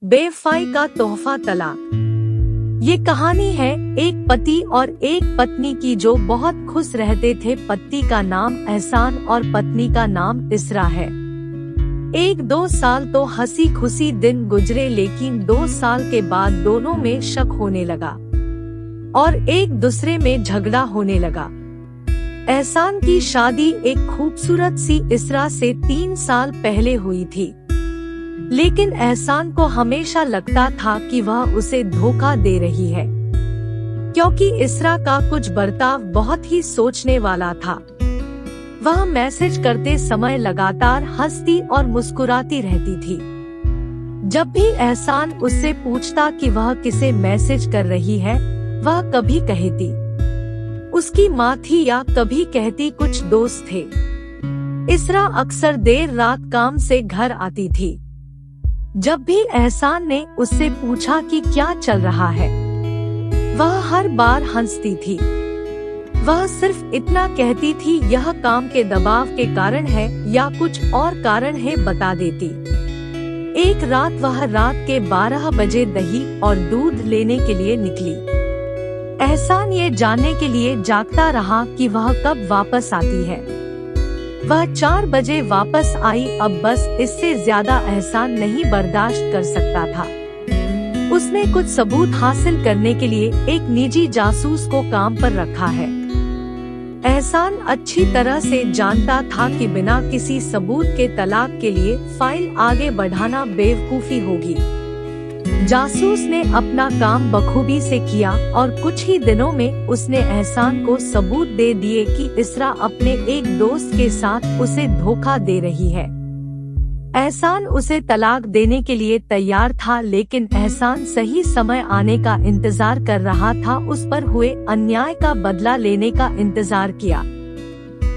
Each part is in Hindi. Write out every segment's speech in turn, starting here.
बेवफाई का तोहफा तलाक। ये कहानी है एक पति और एक पत्नी की जो बहुत खुश रहते थे। पति का नाम एहसान और पत्नी का नाम इसरा है। 1-2 साल तो हंसी खुशी दिन गुजरे, लेकिन 2 साल के बाद दोनों में शक होने लगा और एक दूसरे में झगड़ा होने लगा। एहसान की शादी एक खूबसूरत सी इसरा से 3 साल पहले हुई थी, लेकिन एहसान को हमेशा लगता था कि वह उसे धोखा दे रही है, क्योंकि इसरा का कुछ बर्ताव बहुत ही सोचने वाला था। वह मैसेज करते समय लगातार हंसती और मुस्कुराती रहती थी। जब भी एहसान उससे पूछता कि वह किसे मैसेज कर रही है, वह कभी कहती उसकी माँ थी या कभी कहती कुछ दोस्त थे। इसरा अक्सर देर रात काम से घर आती थी। जब भी एहसान ने उससे पूछा कि क्या चल रहा है, वह हर बार हंसती थी। वह सिर्फ इतना कहती थी, यह काम के दबाव के कारण है या कुछ और कारण है, बता देती। एक रात वह रात के 12 बजे दही और दूध लेने के लिए निकली। एहसान ये जानने के लिए जागता रहा कि वह कब वापस आती है। वह 4 बजे वापस आई। अब बस इससे ज्यादा एहसान नहीं बर्दाश्त कर सकता था। उसने कुछ सबूत हासिल करने के लिए एक निजी जासूस को काम पर रखा है। एहसान अच्छी तरह से जानता था कि बिना किसी सबूत के तलाक के लिए फाइल आगे बढ़ाना बेवकूफी होगी। जासूस ने अपना काम बखूबी से किया और कुछ ही दिनों में उसने एहसान को सबूत दे दिए कि इसरा अपने एक दोस्त के साथ उसे धोखा दे रही है। एहसान उसे तलाक देने के लिए तैयार था, लेकिन एहसान सही समय आने का इंतजार कर रहा था। उस पर हुए अन्याय का बदला लेने का इंतजार किया।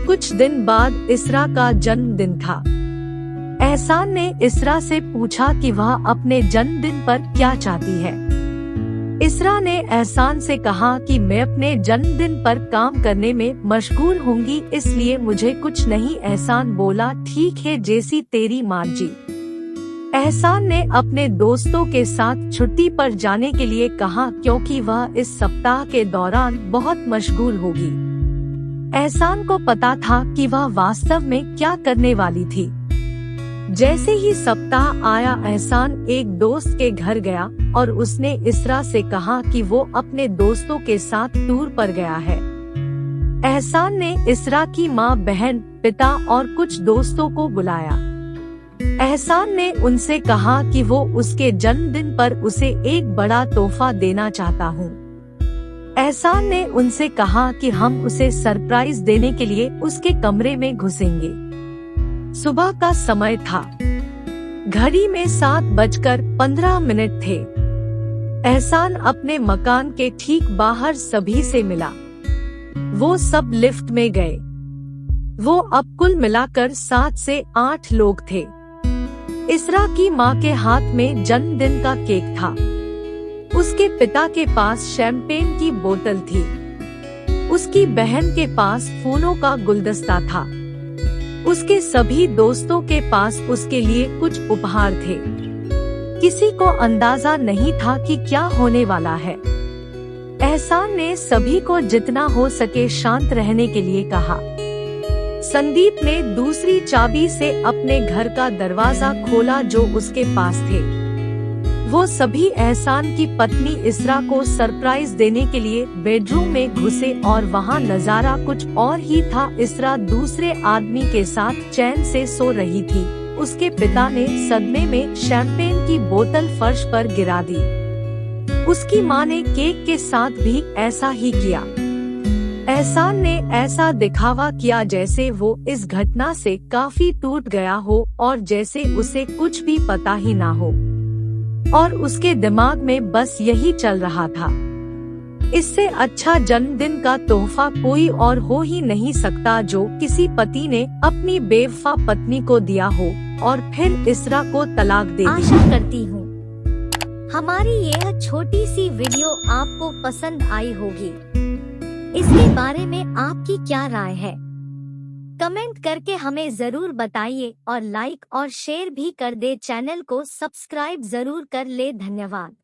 कुछ दिन बाद इसरा का जन्मदिन था। एहसान ने इसरा से पूछा कि वह अपने जन्मदिन पर क्या चाहती है। इसरा ने एहसान से कहा कि मैं अपने जन्मदिन पर काम करने में मशगूल होंगी, इसलिए मुझे कुछ नहीं। एहसान बोला, ठीक है जैसी तेरी मर्जी। एहसान ने अपने दोस्तों के साथ छुट्टी पर जाने के लिए कहा, क्योंकि वह इस सप्ताह के दौरान बहुत मशगूल होगी। एहसान को पता था कि वह वास्तव में क्या करने वाली थी। जैसे ही सप्ताह आया, एहसान एक दोस्त के घर गया और उसने इसरा से कहा कि वो अपने दोस्तों के साथ टूर पर गया है। एहसान ने इसरा की माँ, बहन, पिता और कुछ दोस्तों को बुलाया। एहसान ने उनसे कहा कि वो उसके जन्मदिन पर उसे एक बड़ा तोहफा देना चाहता हूँ। एहसान ने उनसे कहा कि हम उसे सरप्राइज देने के लिए उसके कमरे में घुसेंगे। सुबह का समय था। घड़ी में 7:15 थे। एहसान अपने मकान के ठीक बाहर सभी से मिला। वो सब लिफ्ट में गए। वो अब कुल मिलाकर 7 से 8 लोग थे। इसरा की माँ के हाथ में जन्मदिन का केक था। उसके पिता के पास शैंपेन की बोतल थी। उसकी बहन के पास फूलों का गुलदस्ता था। उसके सभी दोस्तों के पास उसके लिए कुछ उपहार थे। किसी को अंदाजा नहीं था कि क्या होने वाला है। एहसान ने सभी को जितना हो सके शांत रहने के लिए कहा। संदीप ने दूसरी चाबी से अपने घर का दरवाजा खोला जो उसके पास थे। वो सभी एहसान की पत्नी इसरा को सरप्राइज देने के लिए बेडरूम में घुसे और वहाँ नजारा कुछ और ही था। इसरा दूसरे आदमी के साथ चैन से सो रही थी। उसके पिता ने सदमे में शैंपेन की बोतल फर्श पर गिरा दी। उसकी माँ ने केक के साथ भी ऐसा ही किया। एहसान ने ऐसा दिखावा किया जैसे वो इस घटना से काफी टूट गया हो और जैसे उसे कुछ भी पता ही ना हो, और उसके दिमाग में बस यही चल रहा था। इससे अच्छा जन्मदिन का तोहफा कोई और हो ही नहीं सकता जो किसी पति ने अपनी बेवफा पत्नी को दिया हो और फिर इसरा को तलाक दे दी। आशा करती हूँ हमारी यह छोटी सी वीडियो आपको पसंद आई होगी। इसके बारे में आपकी क्या राय है, कमेंट करके हमें जरूर बताइए और लाइक और शेयर भी कर दे। चैनल को सब्सक्राइब जरूर कर ले। धन्यवाद।